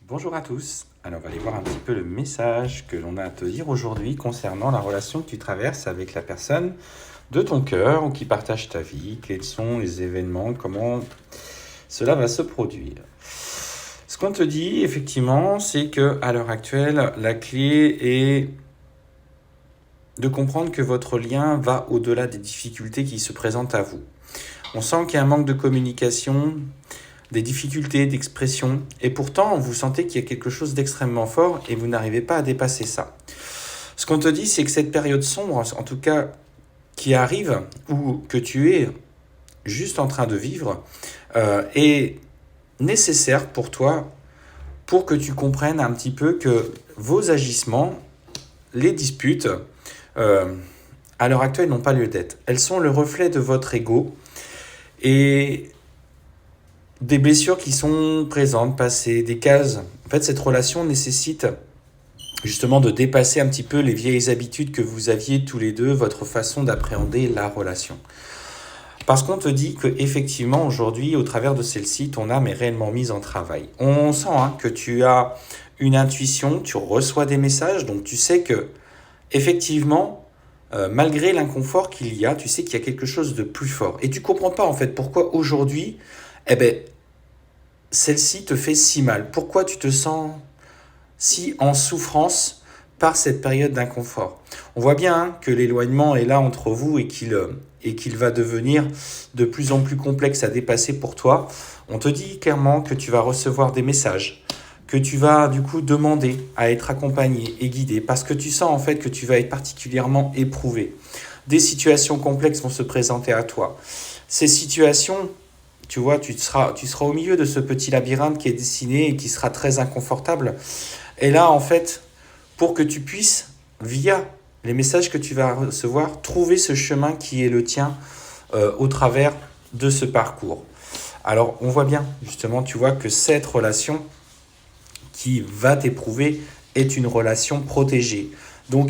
Bonjour à tous. Alors, on va aller voir un petit peu le message que l'on a à te dire aujourd'hui concernant la relation que tu traverses avec la personne de ton cœur ou qui partage ta vie. Quels sont les événements, comment cela va se produire. Ce qu'on te dit, effectivement, c'est que à l'heure actuelle, la clé est de comprendre que votre lien va au-delà des difficultés qui se présentent à vous. On sent qu'il y a un manque de communication, des difficultés d'expression, et pourtant vous sentez qu'il y a quelque chose d'extrêmement fort et vous n'arrivez pas à dépasser ça. Ce qu'on te dit, c'est que cette période sombre, en tout cas qui arrive, ou que tu es juste en train de vivre, est nécessaire pour toi, pour que tu comprennes un petit peu que vos agissements, les disputes, à l'heure actuelle n'ont pas lieu d'être. Elles sont le reflet de votre ego, et des blessures qui sont présentes, passées, des cases. En fait, cette relation nécessite justement de dépasser un petit peu les vieilles habitudes que vous aviez tous les deux, votre façon d'appréhender la relation. Parce qu'on te dit qu'effectivement, aujourd'hui, au travers de celle-ci, ton âme est réellement mise en travail. On sent que tu as une intuition, tu reçois des messages, donc tu sais que, effectivement, malgré l'inconfort qu'il y a, tu sais qu'il y a quelque chose de plus fort. Et tu comprends pas, en fait, pourquoi aujourd'hui, celle-ci te fait si mal. Pourquoi tu te sens si en souffrance par cette période d'inconfort? On voit bien que l'éloignement est là entre vous et qu'il va devenir de plus en plus complexe à dépasser pour toi. On te dit clairement que tu vas recevoir des messages, que tu vas du coup demander à être accompagné et guidé, parce que tu sens en fait que tu vas être particulièrement éprouvé. Des situations complexes vont se présenter à toi. Ces situations, tu vois, tu seras au milieu de ce petit labyrinthe qui est dessiné et qui sera très inconfortable. Et là, en fait, pour que tu puisses, via les messages que tu vas recevoir, trouver ce chemin qui est le tien au travers de ce parcours. Alors, on voit bien, justement, tu vois que cette relation qui va t'éprouver est une relation protégée. Donc,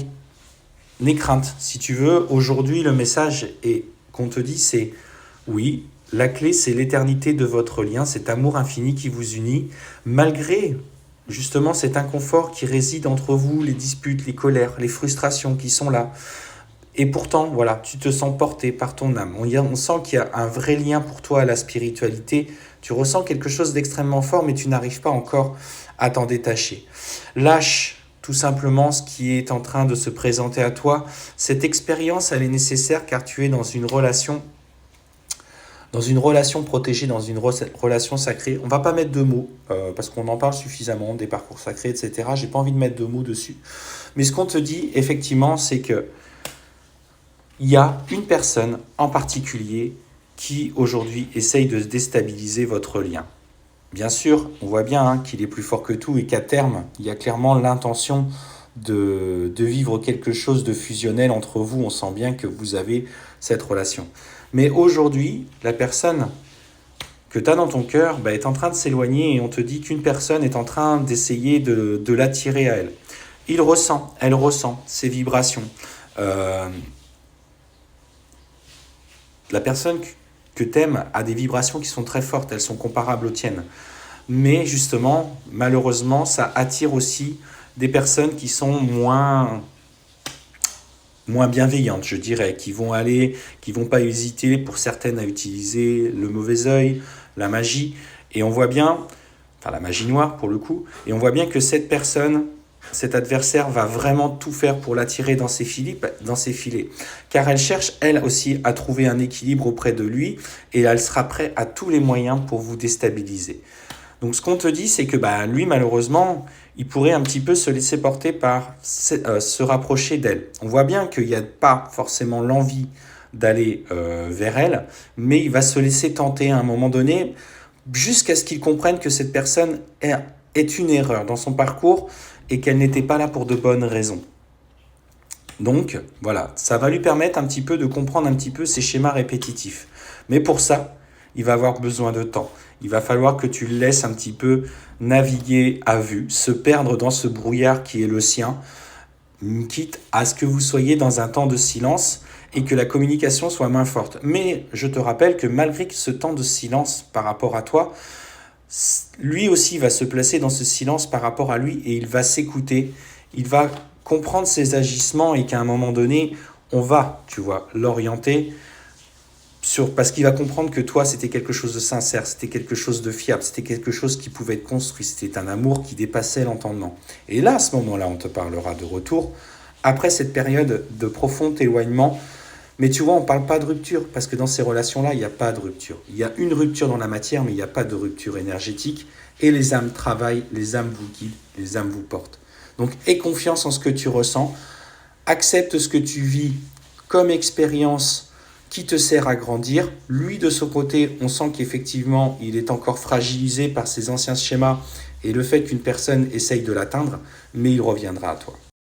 n'aie crainte. Si tu veux, aujourd'hui, le message qu'on te dit, c'est oui, la clé, c'est l'éternité de votre lien, cet amour infini qui vous unit, malgré justement cet inconfort qui réside entre vous, les disputes, les colères, les frustrations qui sont là. Et pourtant, voilà, tu te sens porté par ton âme. On sent qu'il y a un vrai lien pour toi à la spiritualité. Tu ressens quelque chose d'extrêmement fort, mais tu n'arrives pas encore à t'en détacher. Lâche tout simplement ce qui est en train de se présenter à toi. Cette expérience, elle est nécessaire car tu es dans une relation protégée, dans une relation sacrée. On ne va pas mettre de mots, parce qu'on en parle suffisamment, des parcours sacrés, etc. J'ai pas envie de mettre de mots dessus. Mais ce qu'on te dit, effectivement, c'est que il y a une personne en particulier qui, aujourd'hui, essaye de déstabiliser votre lien. Bien sûr, on voit bien qu'il est plus fort que tout et qu'à terme, il y a clairement l'intention de vivre quelque chose de fusionnel entre vous. On sent bien que vous avez cette relation. Mais aujourd'hui, la personne que tu as dans ton cœur est en train de s'éloigner et on te dit qu'une personne est en train d'essayer de l'attirer à elle. Elle ressent ces vibrations. La personne que tu aimes a des vibrations qui sont très fortes, elles sont comparables aux tiennes. Mais justement, malheureusement, ça attire aussi des personnes qui sont moins bienveillantes, je dirais, qui vont pas hésiter pour certaines à utiliser le mauvais œil, la magie. Et on voit bien, enfin la magie noire pour le coup, et on voit bien que cette personne, cet adversaire va vraiment tout faire pour l'attirer dans ses filets, car elle cherche elle aussi à trouver un équilibre auprès de lui et elle sera prête à tous les moyens pour vous déstabiliser. Donc ce qu'on te dit, c'est que lui malheureusement, il pourrait un petit peu se laisser porter par se rapprocher d'elle. On voit bien qu'il n'y a pas forcément l'envie d'aller vers elle, mais il va se laisser tenter à un moment donné, jusqu'à ce qu'il comprenne que cette personne est une erreur dans son parcours et qu'elle n'était pas là pour de bonnes raisons. Donc, voilà, ça va lui permettre un petit peu de comprendre un petit peu ces schémas répétitifs. Mais pour ça, il va avoir besoin de temps. Il va falloir que tu le laisses un petit peu naviguer à vue, se perdre dans ce brouillard qui est le sien, quitte à ce que vous soyez dans un temps de silence et que la communication soit moins forte. Mais je te rappelle que malgré ce temps de silence par rapport à toi, lui aussi va se placer dans ce silence par rapport à lui et il va s'écouter, il va comprendre ses agissements et qu'à un moment donné, on va, tu vois, l'orienter parce qu'il va comprendre que toi, c'était quelque chose de sincère, c'était quelque chose de fiable, c'était quelque chose qui pouvait être construit, c'était un amour qui dépassait l'entendement. Et là, à ce moment-là, on te parlera de retour, après cette période de profond éloignement. Mais tu vois, on ne parle pas de rupture, parce que dans ces relations-là, il n'y a pas de rupture. Il y a une rupture dans la matière, mais il n'y a pas de rupture énergétique. Et les âmes travaillent, les âmes vous guident, les âmes vous portent. Donc, aie confiance en ce que tu ressens, accepte ce que tu vis comme expérience qui te sert à grandir. Lui, de son côté, on sent qu'effectivement, il est encore fragilisé par ses anciens schémas et le fait qu'une personne essaye de l'atteindre, mais il reviendra à toi.